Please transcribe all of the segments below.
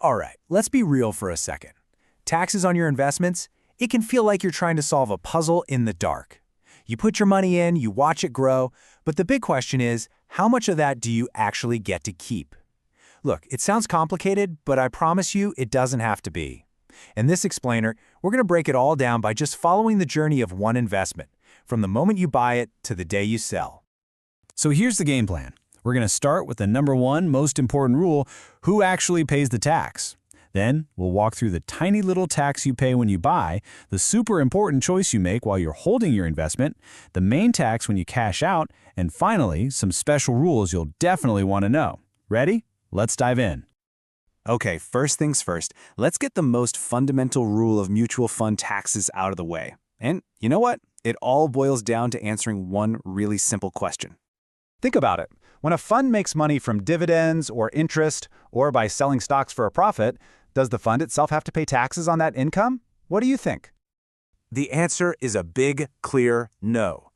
All right, let's be real for a second. Taxes on your investments, it can feel like you're trying to solve a puzzle in the dark. You put your money in, you watch it grow, but the big question is, how much of that do you actually get to keep? Look, it sounds complicated, but I promise you it doesn't have to be. In this explainer, we're going to break it all down by just following the journey of one investment, from the moment you buy it to the day you sell. So here's the game plan. We're going to start with the number one most important rule: who actually pays the tax? Then we'll walk through the tiny little tax you pay when you buy, the super important choice you make while you're holding your investment, the main tax when you cash out, and finally, some special rules you'll definitely want to know. Ready? Let's dive in. Okay, first things first, let's get the most fundamental rule of mutual fund taxes out of the way. And you know what? It all boils down to answering one really simple question. Think about it. When a fund makes money from dividends or interest or by selling stocks for a profit, does the fund itself have to pay taxes on that income? What do you think? The answer is a big, clear no.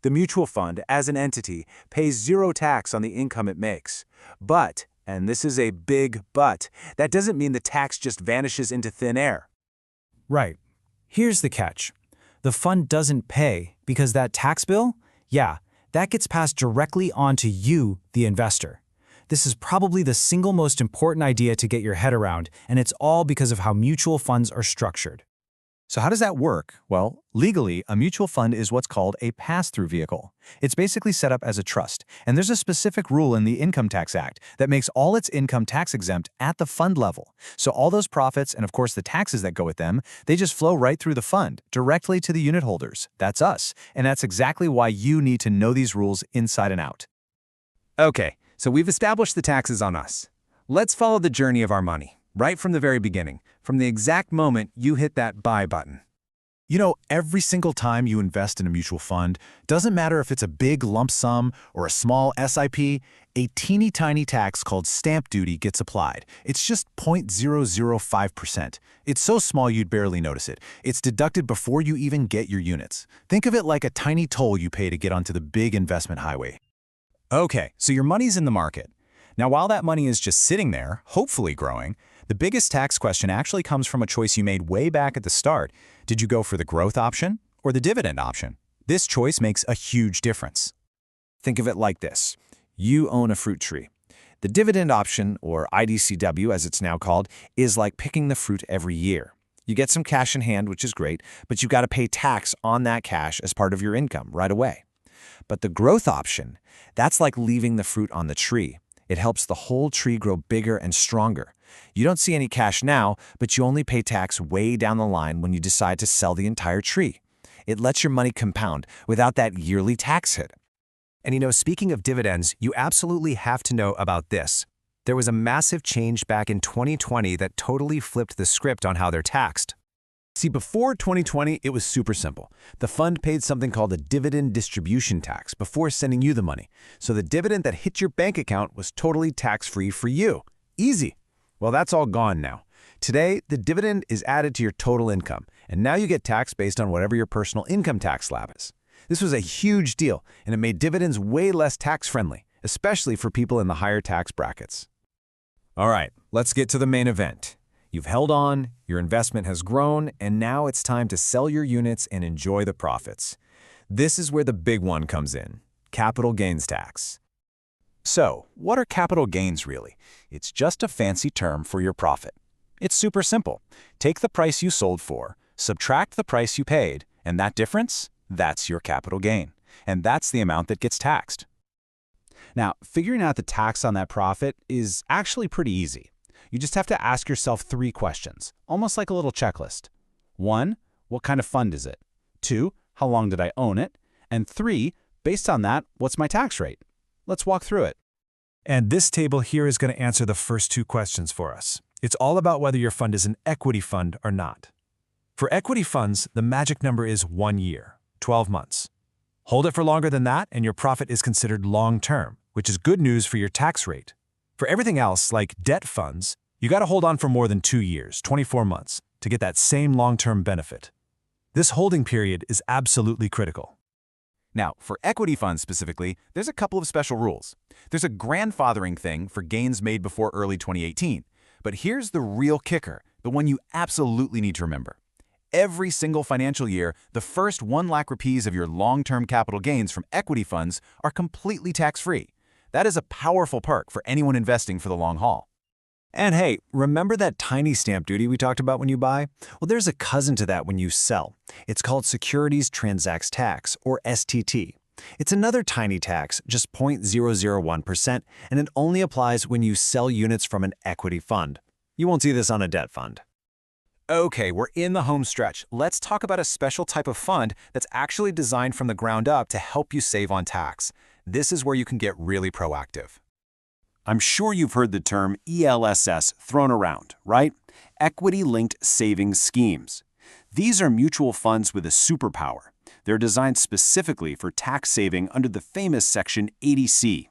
The mutual fund, as an entity, pays zero tax on the income it makes. But, and this is a big but, that doesn't mean the tax just vanishes into thin air. Right. Here's the catch. The fund doesn't pay because that tax bill, that gets passed directly on to you, the investor. This is probably the single most important idea to get your head around, and it's all because of how mutual funds are structured. So how does that work? Well, legally, a mutual fund is what's called a pass-through vehicle. It's basically set up as a trust, and there's a specific rule in the Income Tax Act that makes all its income tax exempt at the fund level. So all those profits, and of course the taxes that go with them, they just flow right through the fund, directly to the unit holders. That's us, and that's exactly why you need to know these rules inside and out. Okay, so we've established the taxes on us. Let's follow the journey of our money, right from the very beginning, from the exact moment you hit that buy button. You know, every single time you invest in a mutual fund, doesn't matter if it's a big lump sum or a small SIP, a teeny tiny tax called stamp duty gets applied. It's just 0.005%. It's so small you'd barely notice it. It's deducted before you even get your units. Think of it like a tiny toll you pay to get onto the big investment highway. Okay, so your money's in the market. Now, while that money is just sitting there, hopefully growing, the biggest tax question actually comes from a choice you made way back at the start. Did you go for the growth option or the dividend option? This choice makes a huge difference. Think of it like this. You own a fruit tree. The dividend option, or IDCW as it's now called, is like picking the fruit every year. You get some cash in hand, which is great, but you've got to pay tax on that cash as part of your income right away. But the growth option, that's like leaving the fruit on the tree. It helps the whole tree grow bigger and stronger. You don't see any cash now, but you only pay tax way down the line when you decide to sell the entire tree. It lets your money compound without that yearly tax hit. And you know, speaking of dividends, you absolutely have to know about this. There was a massive change back in 2020 that totally flipped the script on how they're taxed. See, before 2020, it was super simple. The fund paid something called a dividend distribution tax before sending you the money. So the dividend that hit your bank account was totally tax-free for you. Easy. Well, that's all gone now. Today, the dividend is added to your total income, and now you get taxed based on whatever your personal income tax slab is. This was a huge deal, and it made dividends way less tax-friendly, especially for people in the higher tax brackets. All right, let's get to the main event. You've held on, your investment has grown, and now it's time to sell your units and enjoy the profits. This is where the big one comes in: capital gains tax. So, what are capital gains really? It's just a fancy term for your profit. It's super simple. Take the price you sold for, subtract the price you paid, and that difference, that's your capital gain. And that's the amount that gets taxed. Now, figuring out the tax on that profit is actually pretty easy. You just have to ask yourself 3 questions, almost like a little checklist. 1, what kind of fund is it? 2, how long did I own it? And 3, based on that, what's my tax rate? Let's walk through it. And this table here is going to answer the first 2 questions for us. It's all about whether your fund is an equity fund or not. For equity funds, the magic number is 1 year, 12 months. Hold it for longer than that, and your profit is considered long-term, which is good news for your tax rate. For everything else, like debt funds, you got to hold on for more than 2 years, 24 months, to get that same long-term benefit. This holding period is absolutely critical. Now, for equity funds specifically, there's a couple of special rules. There's a grandfathering thing for gains made before early 2018, But here's the real kicker, the one you absolutely need to remember. Every single financial year, the first 1 lakh rupees of your long-term capital gains from equity funds are completely tax-free. That is a powerful perk for anyone investing for the long haul. And hey, remember that tiny stamp duty we talked about when you buy? Well, there's a cousin to that when you sell. It's called Securities Transacts Tax, or STT. It's another tiny tax, just 0.001%, and it only applies when you sell units from an equity fund. You won't see this on a debt fund. Okay, we're in the home stretch. Let's talk about a special type of fund that's actually designed from the ground up to help you save on tax. This is where you can get really proactive. I'm sure you've heard the term ELSS thrown around, right? Equity-linked savings schemes. These are mutual funds with a superpower. They're designed specifically for tax saving under the famous Section 80C.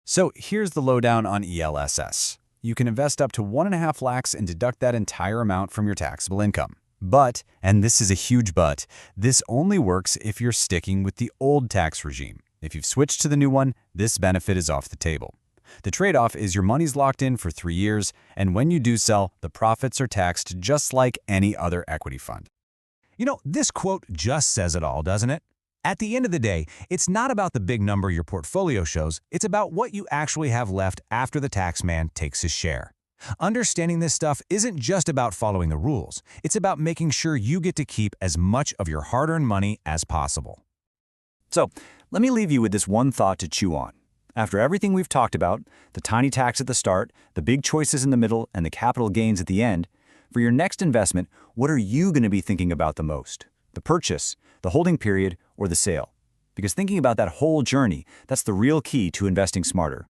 So here's the lowdown on ELSS. You can invest up to 1.5 lakhs and deduct that entire amount from your taxable income. But, and this is a huge but, this only works if you're sticking with the old tax regime. If you've switched to the new one, this benefit is off the table. The trade-off is your money's locked in for 3 years, and when you do sell, the profits are taxed just like any other equity fund. You know, this quote just says it all, doesn't it? At the end of the day, it's not about the big number your portfolio shows, it's about what you actually have left after the tax man takes his share. Understanding this stuff isn't just about following the rules, it's about making sure you get to keep as much of your hard-earned money as possible. So, let me leave you with this one thought to chew on. After everything we've talked about, the tiny tax at the start, the big choices in the middle, and the capital gains at the end, for your next investment, what are you going to be thinking about the most? The purchase, the holding period, or the sale? Because thinking about that whole journey, that's the real key to investing smarter.